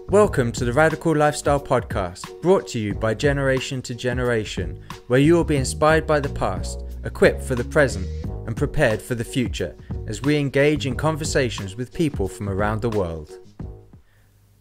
Welcome to the Radical Lifestyle Podcast, brought to you by Generation to Generation, where you will be inspired by the past, equipped for the present, and prepared for the future as we engage in conversations with people from around the world.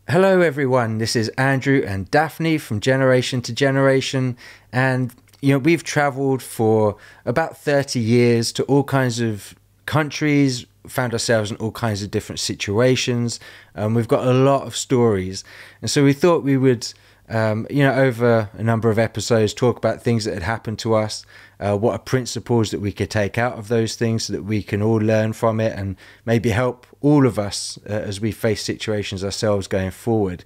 Hello everyone, this is Andrew and Daphne from Generation to Generation, and we've travelled for about 30 years to all kinds of countries, found ourselves in all kinds of different situations. We've got a lot of stories, and so we thought we would over a number of episodes talk about things that had happened to us, what are principles that we could take out of those things so that we can all learn from it and maybe help all of us as we face situations ourselves going forward.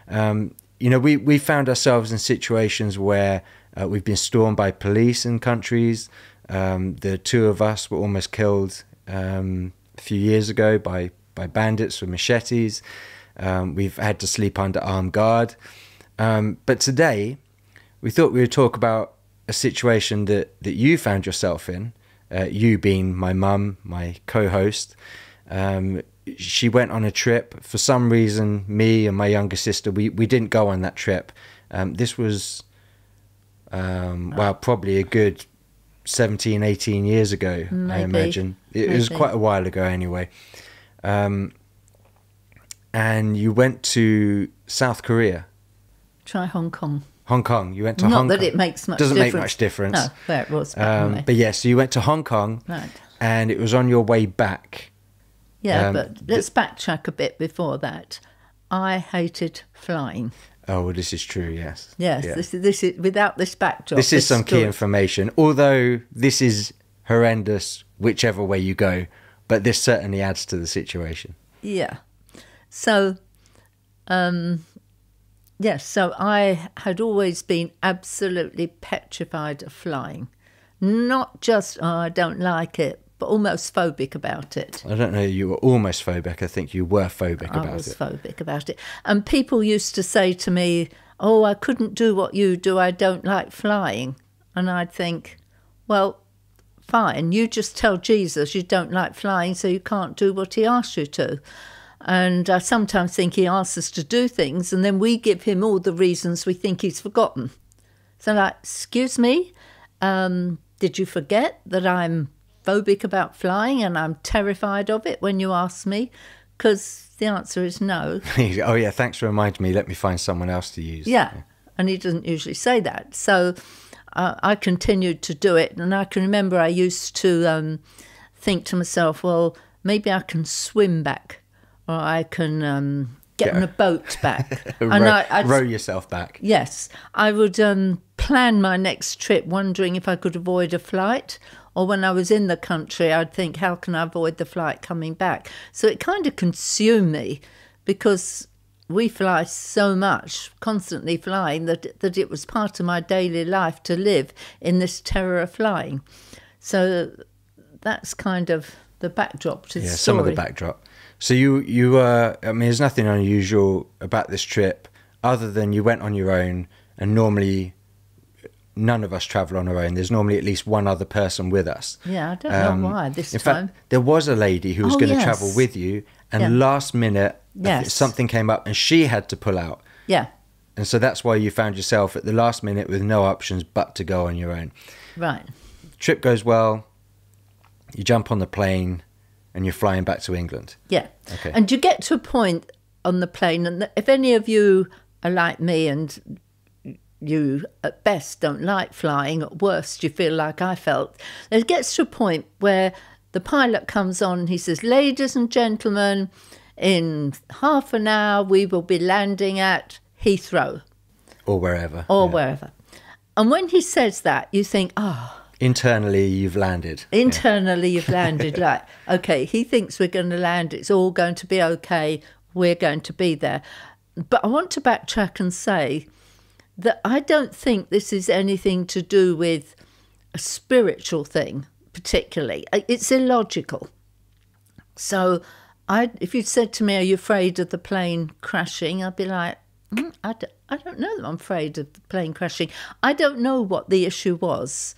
We found ourselves in situations where we've been stormed by police in countries. The two of us were almost killed a few years ago by bandits with machetes. We've had to sleep under armed guard. But today, we thought we would talk about a situation that you found yourself in, you being my mum, my co-host. She went on a trip. For some reason, me and my younger sister, we didn't go on that trip. This was, probably a good 17, 18 years ago, maybe. I imagine. It was quite a while ago anyway. And you went to South Korea. Try Hong Kong. Hong Kong. You went to Hong Kong. Not that it makes much difference. Doesn't make much difference. No, there it was. But yeah, so you went to Hong Kong, right. And it was on your way back. Yeah, but let's backtrack a bit before that. I hated flying. Oh, well, this is true, yes. Yes, yeah. This is without this backdrop. This is some key information, although this is horrendous whichever way you go, but this certainly adds to the situation. Yeah. So, so I had always been absolutely petrified of flying. Not just, I don't like it, but almost phobic about it. I don't know, you were almost phobic. I think you were phobic about it. I was phobic about it. And people used to say to me, oh, I couldn't do what you do, I don't like flying. And I'd think, well, fine, you just tell Jesus you don't like flying so you can't do what he asks you to. And I sometimes think he asks us to do things and then we give him all the reasons we think he's forgotten. So like, excuse me, did you forget that I'm phobic about flying and I'm terrified of it when you ask me? Because the answer is no. Oh yeah, thanks for reminding me, let me find someone else to use. Yeah, and he doesn't usually say that. So I continued to do it, and I can remember I used to think to myself, well, maybe I can swim back, or I can get on a boat back. And row yourself back. Yes, I would plan my next trip wondering if I could avoid a flight, or when I was in the country, I'd think, how can I avoid the flight coming back? So it kind of consumed me because we fly so much, constantly flying, that it was part of my daily life to live in this terror of flying. So that's kind of the backdrop to the story. Yeah, some of the backdrop. So you were, there's nothing unusual about this trip other than you went on your own, and normally none of us travel on our own. There's normally at least one other person with us. Yeah, I don't know why this time. In fact, there was a lady who was going to travel with you, and last minute something came up and she had to pull out. Yeah. And so that's why you found yourself at the last minute with no options but to go on your own. Right. Trip goes well, you jump on the plane, and you're flying back to England. Yeah. Okay. And you get to a point on the plane, and if any of you are like me and you at best don't like flying, at worst you feel like I felt, it gets to a point where the pilot comes on and he says, ladies and gentlemen, in half an hour we will be landing at Heathrow. Or wherever. Wherever. And when he says that, you think, internally you've landed. You've landed. Like, okay, he thinks we're going to land, it's all going to be okay, we're going to be there. But I want to backtrack and say that I don't think this is anything to do with a spiritual thing, particularly. It's illogical. So if you'd said to me, are you afraid of the plane crashing? I'd be like, I don't know that I'm afraid of the plane crashing. I don't know what the issue was.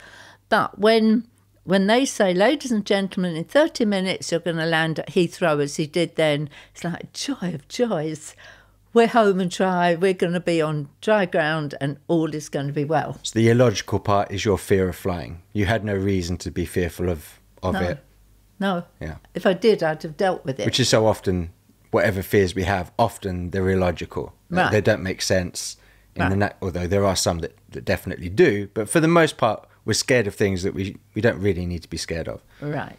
But when they say, ladies and gentlemen, in 30 minutes you're going to land at Heathrow, as he did then, it's like, joy of joys. we're home and dry, we're going to be on dry ground and all is going to be well. So the illogical part is your fear of flying. You had no reason to be fearful of it. No. Yeah. If I did, I'd have dealt with it. Which is so often, whatever fears we have, often they're illogical. Right. They don't make sense. Although there are some that definitely do. But for the most part, we're scared of things that we don't really need to be scared of. Right.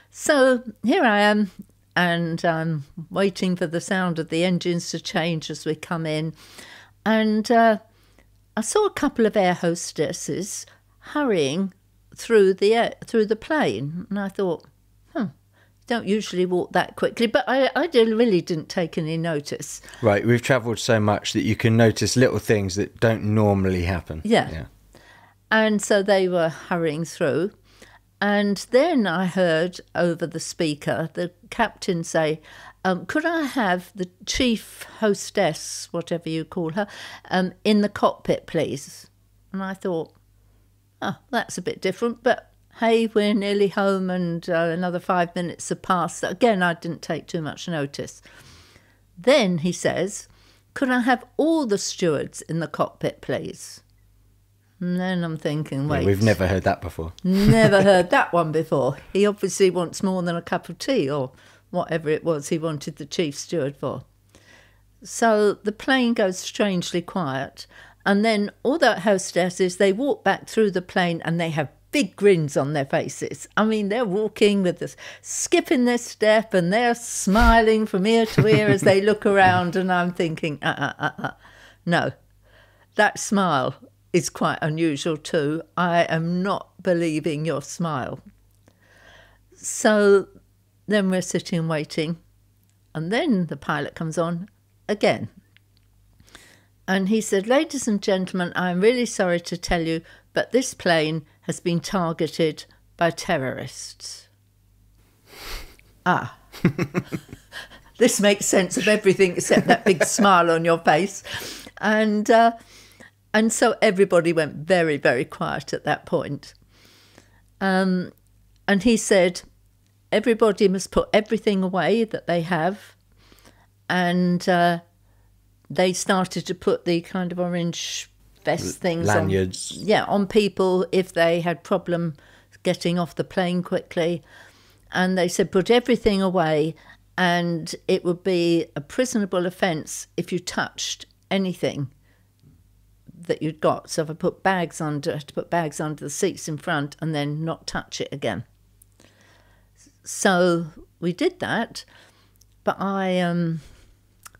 So here I am, and I'm waiting for the sound of the engines to change as we come in. And I saw a couple of air hostesses hurrying through the plane. And I thought, don't usually walk that quickly. But I really didn't take any notice. Right. We've travelled so much that you can notice little things that don't normally happen. Yeah. And so they were hurrying through. And then I heard over the speaker the captain say, could I have the chief hostess, whatever you call her, in the cockpit, please? And I thought, that's a bit different. But hey, we're nearly home and another 5 minutes have passed. Again, I didn't take too much notice. Then he says, could I have all the stewards in the cockpit, please? And then I'm thinking, wait. Yeah, we've never heard that before. Never heard that one before. He obviously wants more than a cup of tea or whatever it was he wanted the chief steward for. So the plane goes strangely quiet. And then all the hostesses, they walk back through the plane and they have big grins on their faces. I mean, they're walking with this, skipping their step, and they're smiling from ear to ear as they look around. And I'm thinking, no, that smile is quite unusual too. I am not believing your smile. So then we're sitting waiting, and then the pilot comes on again. And he said, ladies and gentlemen, I'm really sorry to tell you, but this plane has been targeted by terrorists. This makes sense of everything except that big smile on your face. And so everybody went very, very quiet at that point. And he said, everybody must put everything away that they have. And they started to put the kind of orange vest things lanyards on people if they had problem getting off the plane quickly. And they said put everything away, and it would be a prisonable offence if you touched anything that you'd got. So if I put bags under, to put bags under the seats in front and then not touch it again. So we did that, but I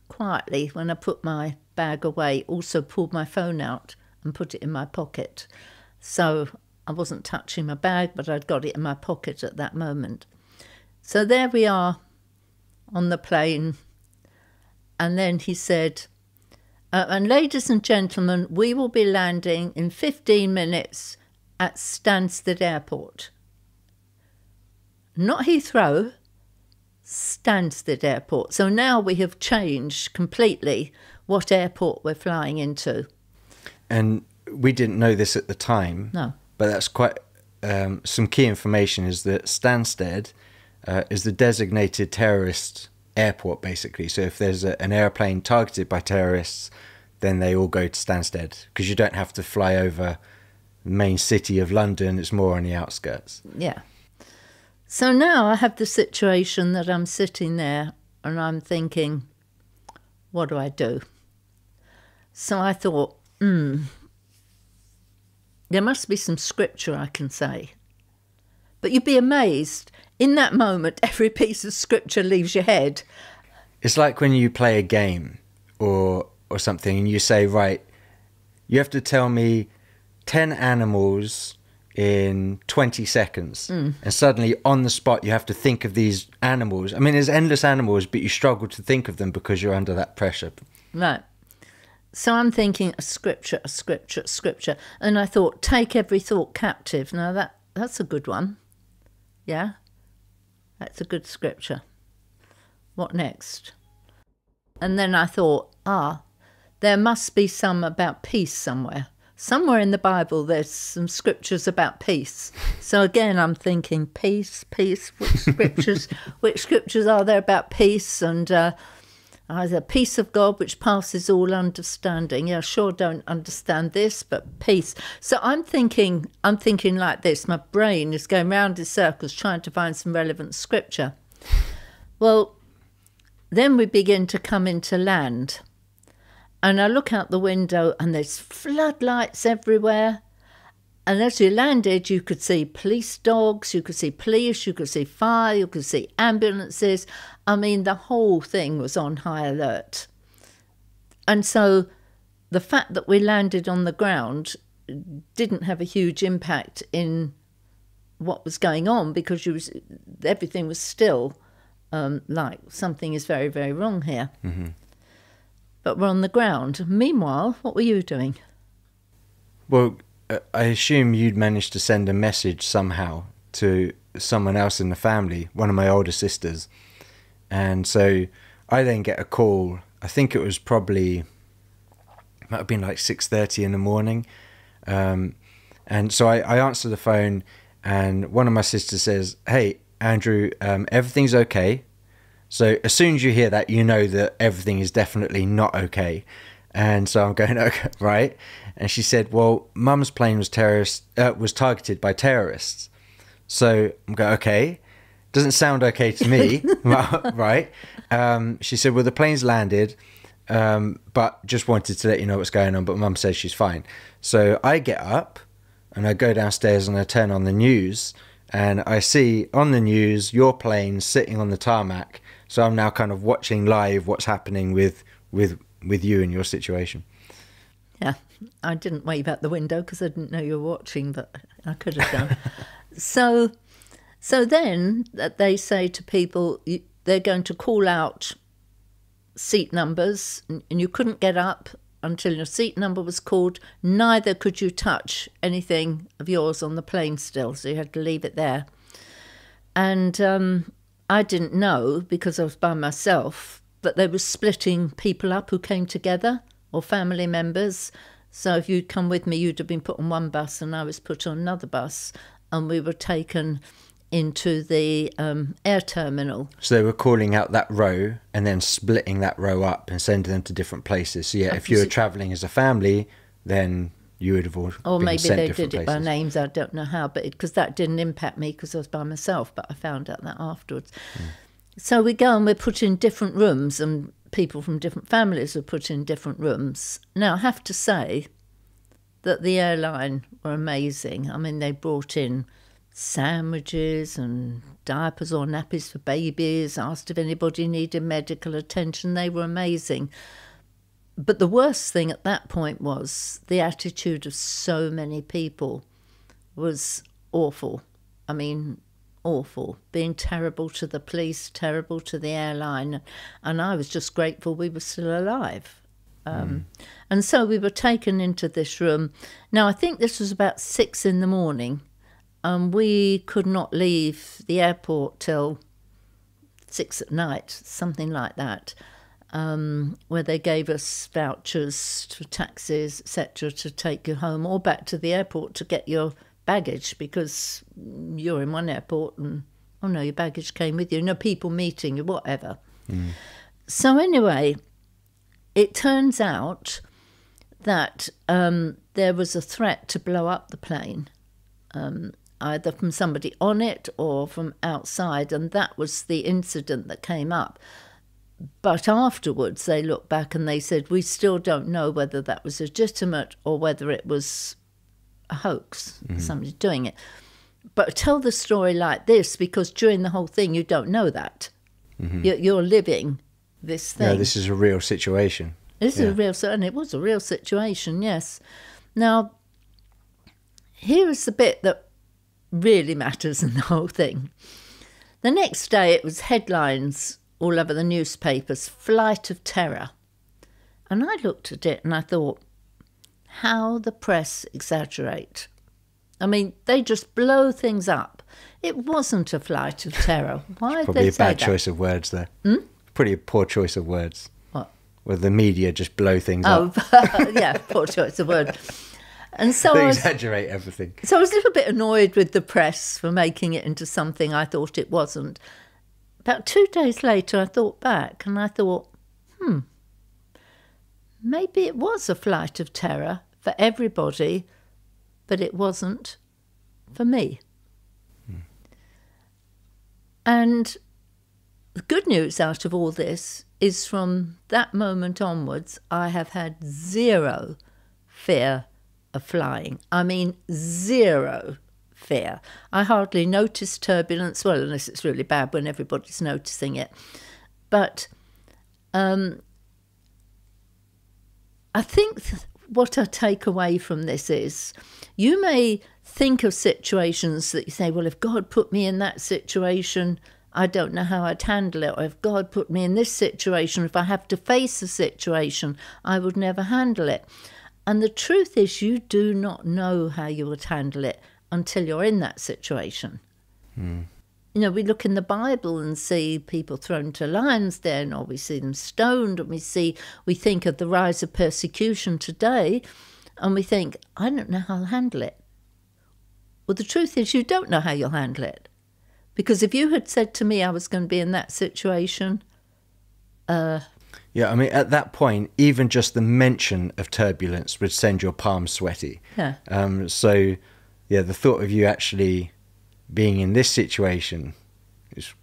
quietly, when I put my bag away, also pulled my phone out and put it in my pocket. So I wasn't touching my bag, but I'd got it in my pocket at that moment. So there we are on the plane. And then he said, and ladies and gentlemen, we will be landing in 15 minutes at Stansted Airport. Not Heathrow, Stansted Airport. So now we have changed completely what airport we're flying into. And we didn't know this at the time. No. But that's quite some key information, is that Stansted is the designated terrorist airport, basically. So if there's an airplane targeted by terrorists, then they all go to Stansted, because you don't have to fly over the main city of London. It's more on the outskirts. Yeah. So now I have the situation that I'm sitting there and I'm thinking, what do I do? So I thought, there must be some scripture I can say. But you'd be amazed. In that moment, every piece of scripture leaves your head. It's like when you play a game or something and you say, right, you have to tell me 10 animals in 20 seconds. And suddenly on the spot you have to think of these animals. I mean, there's endless animals, but you struggle to think of them because you're under that pressure. Right. So I'm thinking a scripture. And I thought, take every thought captive. Now that's a good one. Yeah? That's a good scripture. What next? And then I thought, there must be some about peace somewhere. Somewhere in the Bible there's some scriptures about peace. So again I'm thinking peace, which scriptures are there about peace? And Either peace of God, which passes all understanding. Yeah, sure, don't understand this, but peace. So I'm thinking like this. My brain is going round in circles trying to find some relevant scripture. Well, then we begin to come into land. And I look out the window and there's floodlights everywhere. And as you landed, you could see police dogs, you could see police, you could see fire, you could see ambulances. I mean, the whole thing was on high alert. And so the fact that we landed on the ground didn't have a huge impact in what was going on, because everything was still like something is very, very wrong here. Mm-hmm. But we're on the ground. Meanwhile, what were you doing? Well, I assume you'd managed to send a message somehow to someone else in the family, one of my older sisters. And so I then get a call. I think it was probably, might have been like 6:30 in the morning. And so I answer the phone, and one of my sisters says, "Hey, Andrew, everything's okay." So as soon as you hear that, you know that everything is definitely not okay. And so I'm going, okay, right. And she said, well, Mum's plane was targeted by terrorists. So I'm going, okay, doesn't sound okay to me, right? She said, well, the plane's landed, but just wanted to let you know what's going on. But Mum says she's fine. So I get up and I go downstairs and I turn on the news, and I see on the news your plane sitting on the tarmac. So I'm now kind of watching live what's happening with you and your situation. Yeah, I didn't wave out the window because I didn't know you were watching, but I could have done. So then they say to people, they're going to call out seat numbers, and you couldn't get up until your seat number was called. Neither could you touch anything of yours on the plane still, so you had to leave it there. And I didn't know, because I was by myself, but they were splitting people up who came together, or family members. So if you'd come with me, you'd have been put on one bus and I was put on another bus, and we were taken into the air terminal. So they were calling out that row and then splitting that row up and sending them to different places. So yeah, if you were travelling as a family, then you would have all or been maybe sent they different did it places. by names, I don't know how, but because that didn't impact me because I was by myself, but I found out that afterwards. So we go and we're put in different rooms, and people from different families were put in different rooms. Now, I have to say that the airline were amazing. I mean, they brought in sandwiches and diapers or nappies for babies, asked if anybody needed medical attention. They were amazing. But the worst thing at that point was the attitude of so many people was awful. I mean, awful. Being terrible to the police, terrible to the airline. And I was just grateful we were still alive. And so we were taken into this room. Now, I think this was about 6 a.m. And we could not leave the airport till 6 p.m, something like that. Where they gave us vouchers for taxis, etc., to take you home or back to the airport to get your baggage, because you're in one airport and, oh no, your baggage came with you. No people meeting you, whatever. So anyway, it turns out that there was a threat to blow up the plane, either from somebody on it or from outside, and that was the incident that came up. But afterwards, they looked back and they said, we still don't know whether that was legitimate or whether it was a hoax, somebody doing it. But I tell the story like this because during the whole thing, you don't know that. You're living this thing. Yeah, this is a real situation. This is a real, and it was a real situation, yes. Now, here is the bit that really matters in the whole thing. The next day, it was headlines all over the newspapers, flight of terror. And I looked at it and I thought, how the press exaggerate. I mean, they just blow things up. It wasn't a flight of terror. Why did Probably they a say bad that? choice of words there. Pretty poor choice of words. What? Where the media just blow things up. Yeah, poor choice of word. And so They exaggerate everything. So I was a little bit annoyed with the press for making it into something I thought it wasn't. About 2 days later, I thought back and I thought, maybe it was a flight of terror for everybody, but it wasn't for me. And the good news out of all this is from that moment onwards, I have had zero fear of flying. I mean, zero fear. I hardly notice turbulence, well, unless it's really bad when everybody's noticing it. But I think what I take away from this is, you may think of situations that you say, well, if God put me in that situation, I don't know how I'd handle it. Or if God put me in this situation, if I have to face a situation, I would never handle it. And the truth is, you do not know how you would handle it until you're in that situation. You know, we look in the Bible and see people thrown to lions' den, or we see them stoned, and we think of the rise of persecution today, and we think, I don't know how I'll handle it. Well, the truth is, you don't know how you'll handle it. Because if you had said to me I was going to be in that situation... Yeah, I mean, at that point, even just the mention of turbulence would send your palms sweaty. Yeah. So, yeah, the thought of you actually being in this situation is,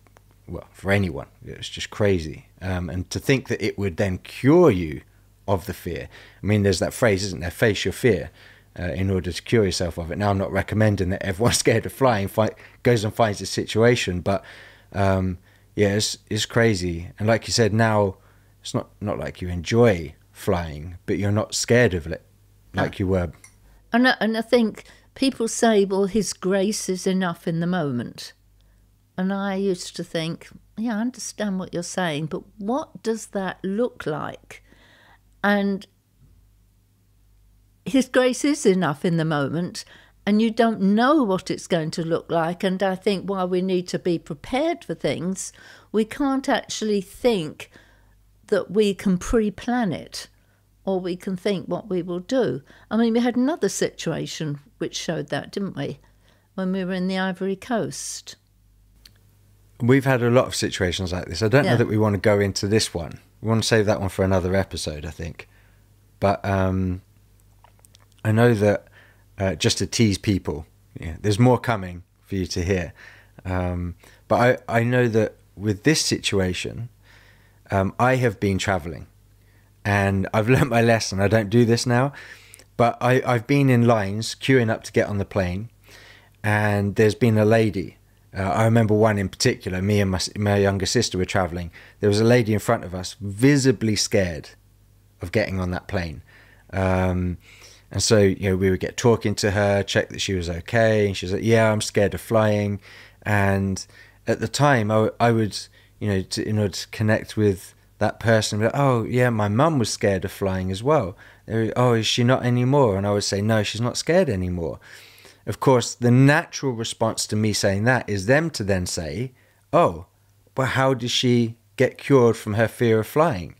well, for anyone, it's just crazy. And to think that it would then cure you of the fear. I mean, there's that phrase, isn't there? Face your fear. In order to cure yourself of it. Now, I'm not recommending that everyone scared of flying goes and finds a situation, but yeah, it's crazy. And like you said, now it's not like you enjoy flying, but you're not scared of it like you were. And I think people say, well, His grace is enough in the moment. And I used to think, yeah, I understand what you're saying, but what does that look like? And His grace is enough in the moment, and you don't know what it's going to look like. And I think while we need to be prepared for things, we can't actually think that we can pre-plan it, or we can think what we will do. I mean, we had another situation which showed that, didn't we, when we were in the Ivory Coast? We've had a lot of situations like this. I don't know that we want to go into this one. We want to save that one for another episode, I think. But I know that just to tease people, there's more coming for you to hear. But I know that with this situation, I have been traveling and I've learnt my lesson. I don't do this now, but I've been in lines queuing up to get on the plane, and there's been a lady. I remember one in particular, me and my younger sister were traveling. There was a lady in front of us, visibly scared of getting on that plane. And so, we would get talking to her, check that she was okay. And she was like, yeah, I'm scared of flying. And at the time, I would, in order to connect with that person, be like, oh, yeah, my mum was scared of flying as well. Oh, is she not anymore? And I would say, no, she's not scared anymore. Of course, the natural response to me saying that is them to then say, oh, but how did she get cured from her fear of flying?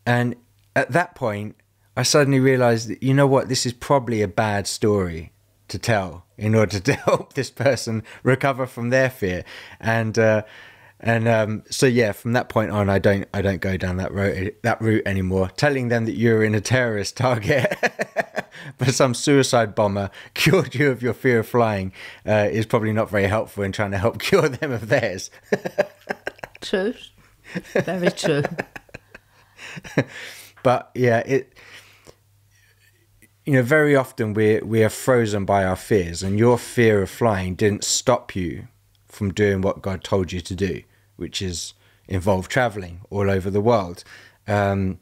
And at that point, I suddenly realized that, you know what, this is probably a bad story to tell in order to help this person recover from their fear. And so yeah, from that point on, I don't go down that route anymore. Telling them that you're in a terrorist target, but some suicide bomber cured you of your fear of flying is probably not very helpful in trying to help cure them of theirs. True, very true. But yeah, very often we are frozen by our fears, and your fear of flying didn't stop you from doing what God told you to do, which is involve traveling all over the world. And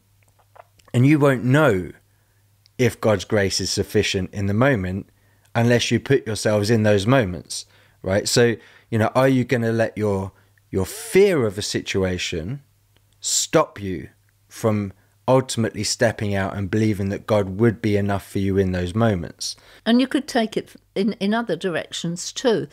you won't know if God's grace is sufficient in the moment unless you put yourselves in those moments, right? So, are you going to let your fear of a situation stop you from ultimately stepping out and believing that God would be enough for you in those moments? And you could take it in other directions too.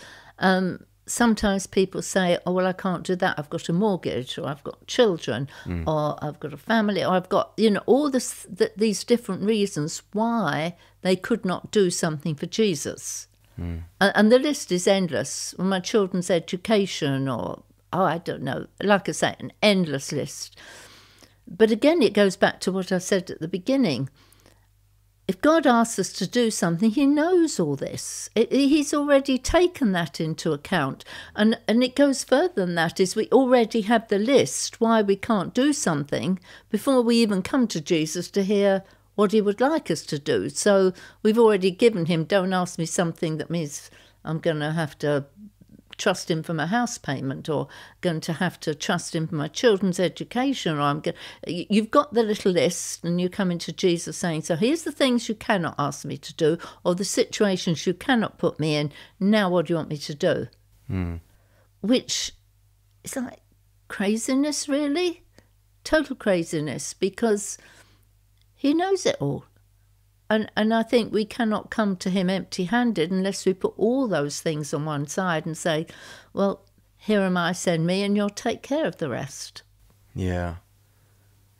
Sometimes people say, oh, well, I can't do that. I've got a mortgage, or I've got children, or I've got a family, or I've got, all these different reasons why they could not do something for Jesus. And the list is endless. My children's education, or, I don't know, like I say, an endless list. But again, it goes back to what I said at the beginning. If God asks us to do something, he knows all this. He's already taken that into account. And it goes further than that, is we already have the list why we can't do something before we even come to Jesus to hear what he would like us to do. So we've already given him, don't ask me something that means I'm going to have to trust him for my house payment, or going to have to trust him for my children's education, or you've got the little list, and you come into Jesus saying, so here's the things you cannot ask me to do, or the situations you cannot put me in. Now what do you want me to do? Which is like craziness, really. Total craziness, because he knows it all. And I think we cannot come to him empty-handed unless we put all those things on one side and say, well, here am I, send me, and you'll take care of the rest. Yeah.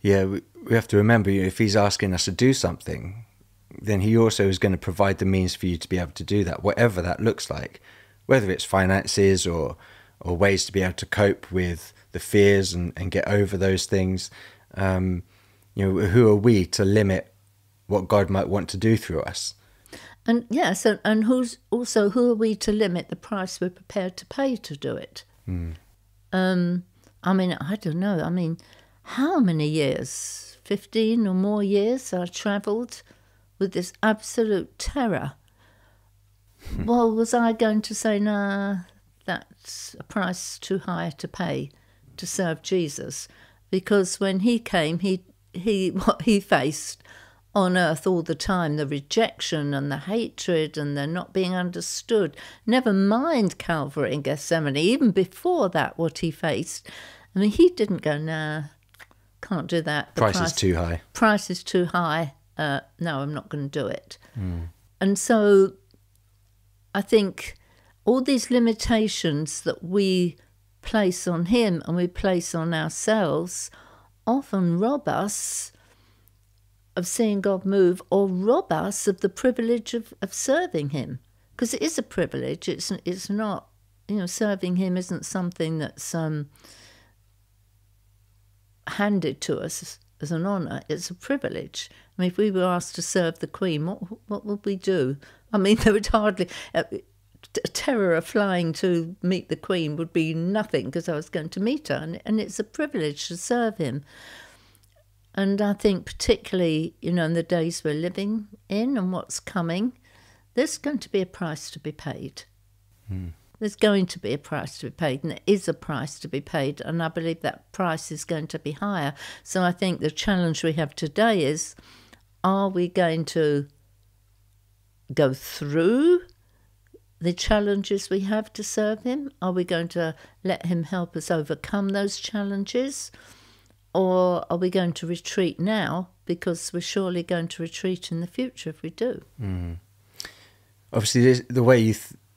Yeah, we have to remember, if he's asking us to do something, then he also is going to provide the means for you to be able to do that, whatever that looks like, whether it's finances or ways to be able to cope with the fears and get over those things. Who are we to limit what God might want to do through us? And yes, and who are we to limit the price we're prepared to pay to do it? I mean, I don't know. I mean, how many years, 15 or more years, I travelled with this absolute terror. Well, was I going to say, nah, that's a price too high to pay to serve Jesus? Because when he came, what he faced on earth all the time, the rejection and the hatred and the not being understood, never mind Calvary and Gethsemane, even before that, what he faced. I mean, he didn't go, nah, can't do that. Price is too high. Price is too high. No, I'm not going to do it. And so I think all these limitations that we place on him and we place on ourselves often rob us of seeing God move, or rob us of the privilege of serving him. Because it is a privilege. It's not, serving him isn't something that's handed to us as an honour. It's a privilege. I mean, if we were asked to serve the Queen, what would we do? I mean, there would hardly... a terror of flying to meet the Queen would be nothing, because I was going to meet her, and it's a privilege to serve him. And I think particularly, in the days we're living in and what's coming, there's going to be a price to be paid. There's going to be a price to be paid, and there is a price to be paid, and I believe that price is going to be higher. So I think the challenge we have today is, are we going to go through the challenges we have to serve him? Are we going to let him help us overcome those challenges? Or are we going to retreat now, because we're surely going to retreat in the future if we do? Obviously, the way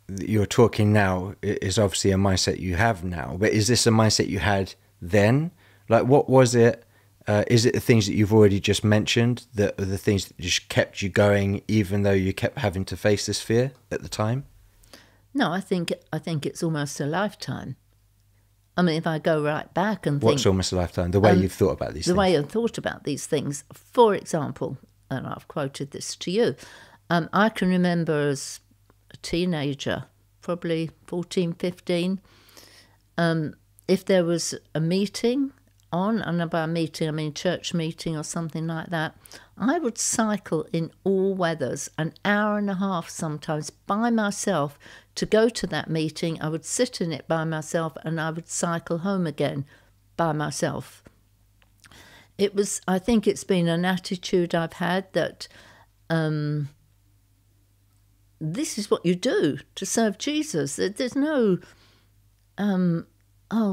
you're talking now is obviously a mindset you have now. But is this a mindset you had then? Like, what was it? Is it the things that you've already just mentioned that are the things that just kept you going, even though you kept having to face this fear at the time? No, I think it's almost a lifetime. I mean, if I go right back and think... What's almost a lifetime? The way you've thought about these things? The way I've thought about these things. For example, and I've quoted this to you, I can remember as a teenager, probably 14, 15, if there was a meeting on, and by meeting I mean church meeting or something like that, I would cycle in all weathers, an hour and a half sometimes by myself to go to that meeting. I would sit in it by myself, and I would cycle home again by myself. I think it's been an attitude I've had that this is what you do to serve Jesus. There's no, oh,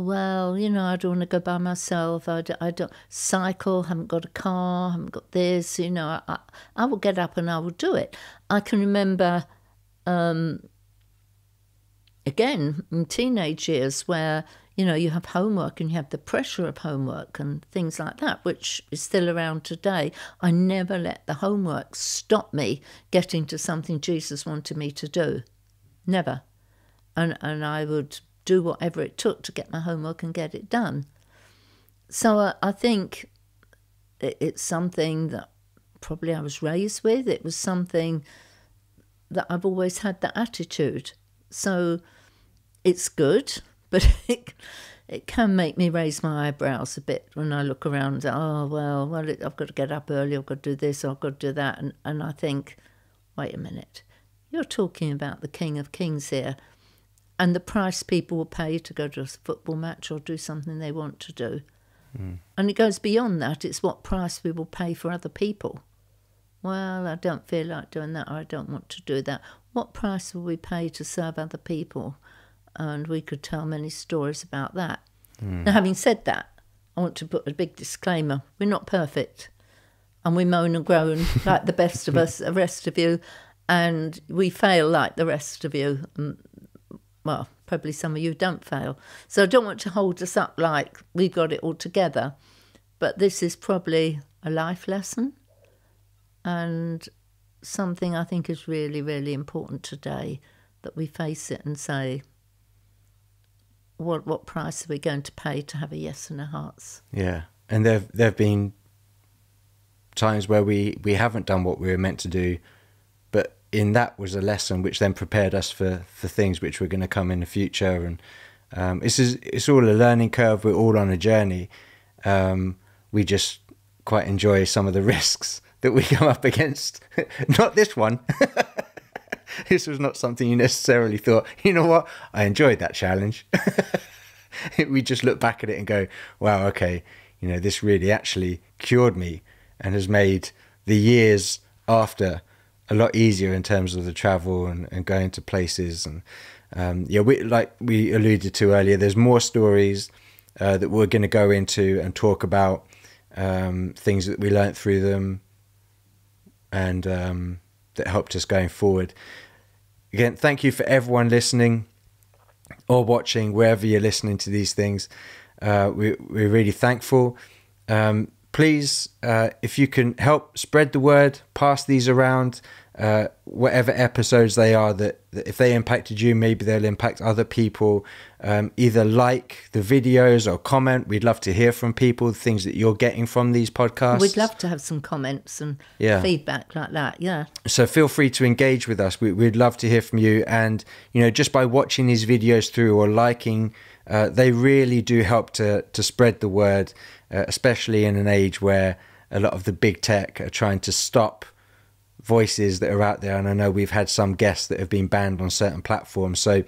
well, I don't want to go by myself. I don't cycle, haven't got a car, haven't got this, I will get up and I will do it. I can remember, again, in teenage years where, you have homework and you have the pressure of homework and things like that, which is still around today. I never let the homework stop me getting to something Jesus wanted me to do. Never. And I would do whatever it took to get my homework and get it done. So I think it's something that probably I was raised with. It was something that I've always had that attitude. So it's good, but it can make me raise my eyebrows a bit when I look around. Oh, well, I've got to get up early, I've got to do this, I've got to do that. And I think, wait a minute, you're talking about the King of Kings here, and the price people will pay to go to a football match or do something they want to do. And it goes beyond that. It's what price we will pay for other people. Well, I don't feel like doing that, or I don't want to do that. What price will we pay to serve other people? And we could tell many stories about that. Now, having said that, I want to put a big disclaimer. We're not perfect. And we moan and groan like the best of us, the rest of you. And we fail like the rest of you. Well, probably some of you don't fail. So I don't want to hold us up like we've got it all together. But this is probably a life lesson. And something I think is really, really important today, that we face it and say, what price are we going to pay to have a yes in our hearts? Yeah, and there've been times where we haven't done what we were meant to do, but in that was a lesson which then prepared us for things which were going to come in the future. And it's all a learning curve. We're all on a journey. We just quite enjoy some of the risks that we come up against. Not this one. This was not something you necessarily thought, you know what, I enjoyed that challenge. We just look back at it and go, wow, okay, you know, this really actually cured me and has made the years after a lot easier in terms of the travel and going to places. And like we alluded to earlier, there's more stories that we're going to go into and talk about, things that we learnt through them and that helped us going forward. Again, thank you for everyone listening or watching, wherever you're listening to these things. We're really thankful. Please, if you can help spread the word, pass these around, whatever episodes they are, that if they impacted you, maybe they'll impact other people. Either like the videos or comment. We'd love to hear from people, things that you're getting from these podcasts. We'd love to have some comments and feedback like that, yeah. So feel free to engage with us. We'd love to hear from you. And, you know, just by watching these videos through or liking, they really do help to spread the word, especially in an age where a lot of the big tech are trying to stop voices that are out there. And I know we've had some guests that have been banned on certain platforms. So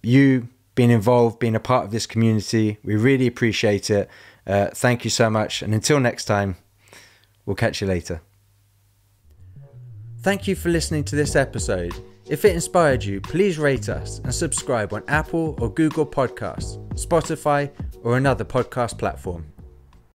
you being involved, being a part of this community, we really appreciate it. Thank you so much. And until next time, we'll catch you later. Thank you for listening to this episode. If it inspired you, please rate us and subscribe on Apple or Google Podcasts, Spotify, or another podcast platform.